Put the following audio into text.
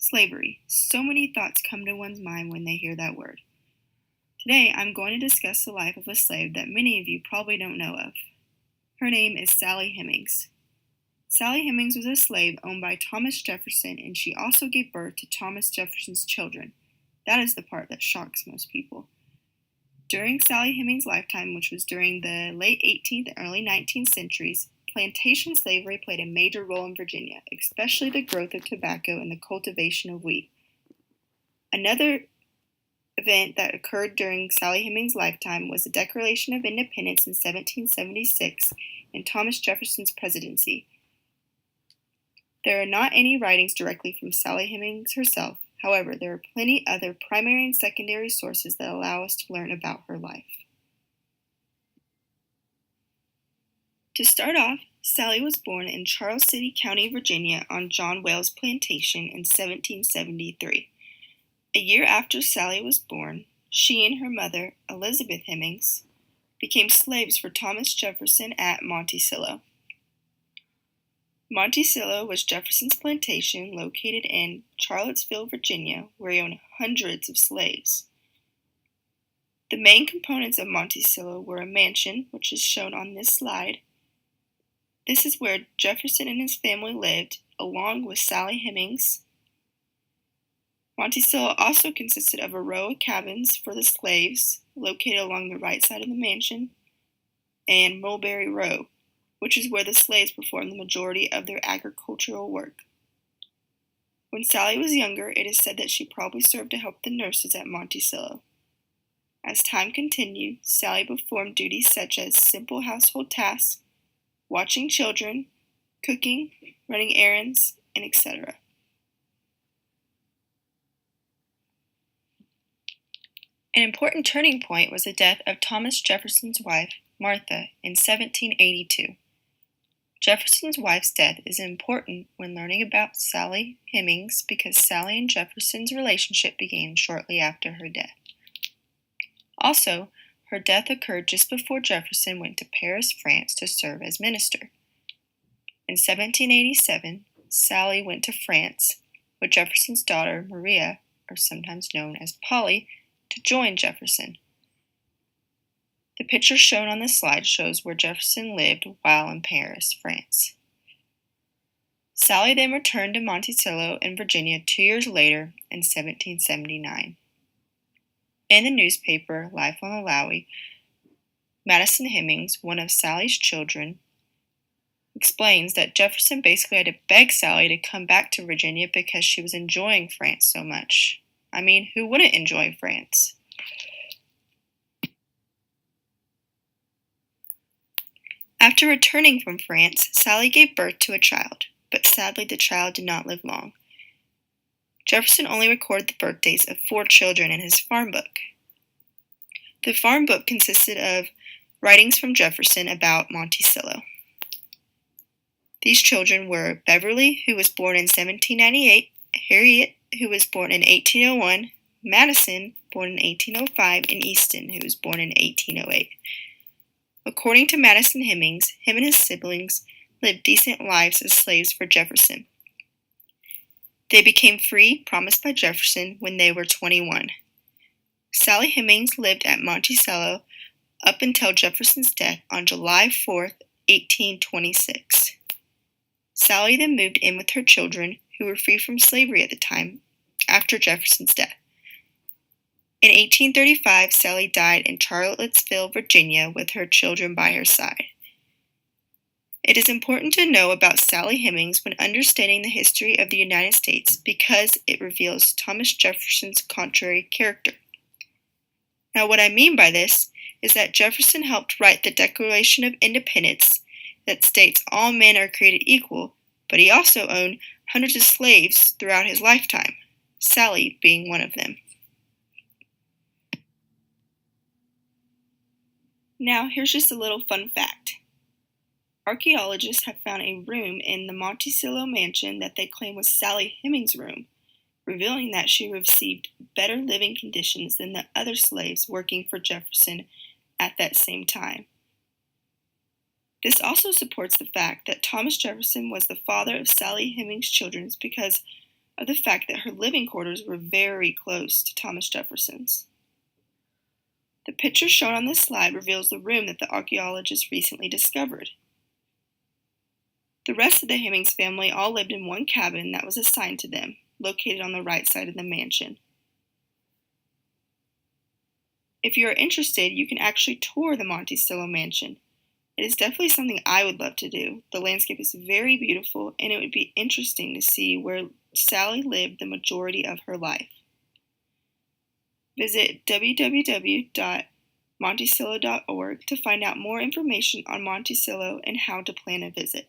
Slavery. So many thoughts come to one's mind when they hear that word. Today, I'm going to discuss the life of a slave that many of you probably don't know of. Her name is Sally Hemings. Sally Hemings was a slave owned by Thomas Jefferson, and she also gave birth to Thomas Jefferson's children. That is the part that shocks most people. During Sally Hemings' lifetime, which was during the late 18th and early 19th centuries, plantation slavery played a major role in Virginia, especially the growth of tobacco and the cultivation of wheat. Another event that occurred during Sally Hemings' lifetime was the Declaration of Independence in 1776 and Thomas Jefferson's presidency. There are not any writings directly from Sally Hemings herself. However, there are plenty other primary and secondary sources that allow us to learn about her life. To start off, Sally was born in Charles City County, Virginia on John Wales Plantation in 1773. A year after Sally was born, she and her mother, Elizabeth Hemings, became slaves for Thomas Jefferson at Monticello. Monticello was Jefferson's plantation located in Charlottesville, Virginia, where he owned hundreds of slaves. The main components of Monticello were a mansion, which is shown on this slide. This is where Jefferson and his family lived, along with Sally Hemings. Monticello also consisted of a row of cabins for the slaves, located along the right side of the mansion, and Mulberry Row, which is where the slaves performed the majority of their agricultural work. When Sally was younger, it is said that she probably served to help the nurses at Monticello. As time continued, Sally performed duties such as simple household tasks, watching children, cooking, running errands, and etc. An important turning point was the death of Thomas Jefferson's wife, Martha, in 1782. Jefferson's wife's death is important when learning about Sally Hemings because Sally and Jefferson's relationship began shortly after her death. Also, her death occurred just before Jefferson went to Paris, France to serve as minister. In 1787, Sally went to France with Jefferson's daughter, Maria, or sometimes known as Polly, to join Jefferson. The picture shown on this slide shows where Jefferson lived while in Paris, France. Sally then returned to Monticello in Virginia 2 years later in 1779. In the newspaper Life on the Lowry, Madison Hemings, one of Sally's children, explains that Jefferson basically had to beg Sally to come back to Virginia because she was enjoying France so much. I mean, who wouldn't enjoy France? After returning from France, Sally gave birth to a child, but sadly the child did not live long. Jefferson only recorded the birthdays of 4 children in his farm book. The farm book consisted of writings from Jefferson about Monticello. These children were Beverly, who was born in 1798, Harriet, who was born in 1801, Madison, born in 1805, and Easton, who was born in 1808. According to Madison Hemings, him and his siblings lived decent lives as slaves for Jefferson. They became free, promised by Jefferson, when they were 21. Sally Hemings lived at Monticello up until Jefferson's death on July 4, 1826. Sally then moved in with her children, who were free from slavery at the time, after Jefferson's death. In 1835, Sally died in Charlottesville, Virginia, with her children by her side. It is important to know about Sally Hemings when understanding the history of the United States because it reveals Thomas Jefferson's contrary character. Now, what I mean by this is that Jefferson helped write the Declaration of Independence that states all men are created equal, but he also owned hundreds of slaves throughout his lifetime, Sally being one of them. Now, here's just a little fun fact. Archaeologists have found a room in the Monticello mansion that they claim was Sally Hemings' room, revealing that she received better living conditions than the other slaves working for Jefferson at that same time. This also supports the fact that Thomas Jefferson was the father of Sally Hemings' children because of the fact that her living quarters were very close to Thomas Jefferson's. The picture shown on this slide reveals the room that the archaeologists recently discovered. The rest of the Hemings family all lived in one cabin that was assigned to them, located on the right side of the mansion. If you are interested, you can actually tour the Monticello mansion. It is definitely something I would love to do. The landscape is very beautiful, and it would be interesting to see where Sally lived the majority of her life. Visit www.monticello.org to find out more information on Monticello and how to plan a visit.